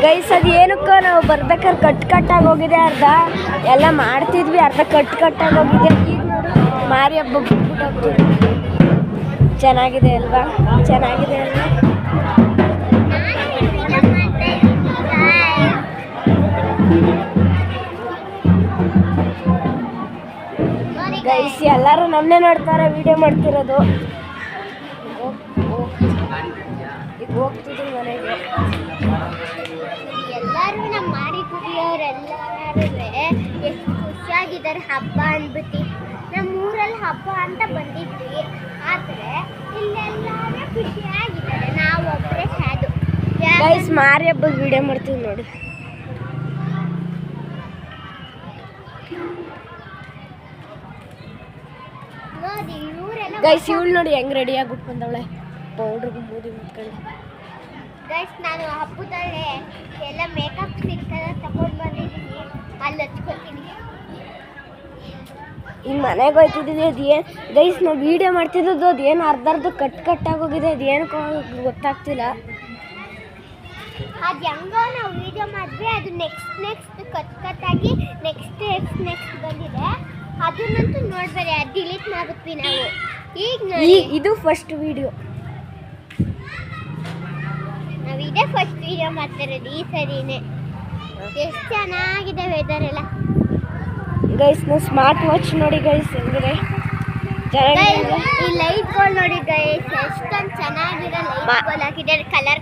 Guys ಅದು ಏನಕ್ಕೋ ನಾವು ಬರ್ಬೇಕಾದ್ರೆ ಕಟ್ಟಾಗಿ ಹೋಗಿದೆ, ಅರ್ಧ ಎಲ್ಲ ಮಾಡ್ತಿದ್ವಿ, ಅರ್ಧ ಕಟ್ಟಾಗಿ ಹೋಗಿದೆ. ಈಗ ನೋಡಿ ಮಾರಿ ಹಬ್ಬ ಬಿಟ್ಬಿಟ್ಟು ಚೆನ್ನಾಗಿದೆ ಅಲ್ವಾ? ಚೆನ್ನಾಗಿದೆ ಅಲ್ವಾ ಗೈಸ್? ಎಲ್ಲರೂ ನಮ್ಮನ್ನೇ ನೋಡ್ತಾರೆ ವಿಡಿಯೋ ಮಾಡ್ತಿರೋದು. ಈಗ ಹೋಗ್ತಿದ್ವಿ ಮನೆಗೆ. ಎಲ್ಲರೂ ನಮ್ಮ ಮಾರಿ ಕುಡಿಯೋರೆಲ್ಲರೂ ಎಷ್ಟು ಖುಷಿಯಾಗಿದ್ದಾರೆ ಹಬ್ಬ ಅಂದ್ಬಿಟ್ಟು. ನಮ್ಮ ಊರಲ್ಲಿ ಹಬ್ಬ ಅಂತ ಬಂದಿದ್ವಿ, ಆದರೆ ಇಲ್ಲೆಲ್ಲರೂ ಖುಷಿಯಾಗಿದ್ದಾರೆ, ನಾವು ಒಬ್ಬರೇ ಸಾದು. ಗೈಸ್ ಮಾರಿ ಹಬ್ಬದ ವಿಡಿಯೋ ಮಾಡ್ತೀವಿ ನೋಡಿ. ನೋಡಿ ಇವರೆಲ್ಲ ಗೈಸ್ ಇವಳು ನೋಡಿ ಹೆಂಗ್ ರೆಡಿ ಆಗ್ಬಿಟ್ಟು ಬಂದವಳೆ, ಪೌಡ್ರಿಗೆ ಮೂದಿ ಮುಟ್ಕೊಂಡು. ಗೈಸ್ ನಾನು ಹಬ್ಬದಲ್ಲೇ ಎಲ್ಲ ಮೇಕಪ್ ಸಿಗ್ತದೆ ತಗೊಂಡು ಬಂದಿದ್ದೀನಿ, ಅಲ್ಲಿ ಹಚ್ಕೊತೀನಿ. ಈಗ ಮನೆಗೆ ಹೋಗ್ತಿದ್ದೀವಿ. ಅದೇನು ಗೈಸ್ ನಾವು ವೀಡಿಯೋ ಮಾಡ್ತಿದ್ದು ಅದೇನು ಅರ್ಧ ಕಟ್ಟಾಗೋಗಿದೆ, ಅದೇನಕ್ಕೋ ಗೊತ್ತಾಗ್ತಿಲ್ಲ. ಅದು ಹೆಂಗೋ ನಾವು ವೀಡಿಯೋ ಮಾಡಿದ್ವಿ, ಅದು ನೆಕ್ಸ್ಟ್ ಕಟ್ಟಾಗಿ ನೆಕ್ಸ್ಟ್ ಬಂದಿದೆ. ಅದನ್ನಂತೂ ನೋಡ್ಬೇಡಿ, ಅದು ಡಿಲೀಟ್ ಮಾಡ್ಬಿಟ್ವಿ ನಾವು. ಈಗ ಇದು ಫಸ್ಟ್ ವೀಡಿಯೋ, ನಾವು ಇದೇ ಫಸ್ಟ್ ವೀಡಿಯೋ ಮಾಡ್ತಿರೋದು ಈ ಸರಿನೇ. ಎಷ್ಟು ಚೆನ್ನಾಗಿದೆ ವೆದರ್ ಎಲ್ಲ. ಗೈಸ್ ನಾವು ಸ್ಮಾರ್ಟ್ ವಾಚ್ ನೋಡಿ ಗೈಸ್ ಹೆಂಗಿದೆ, ಚೆನ್ನಾಗಿದೆ. ಈ ಲೈಟ್ಗಳು ನೋಡಿ ಗೈಸ್, ಎಷ್ಟೊಂದು ಚೆನ್ನಾಗಿರೋ ಲೈಟ್ಗಳು ಹಾಕಿದ್ದಾರೆ, ಕಲರ್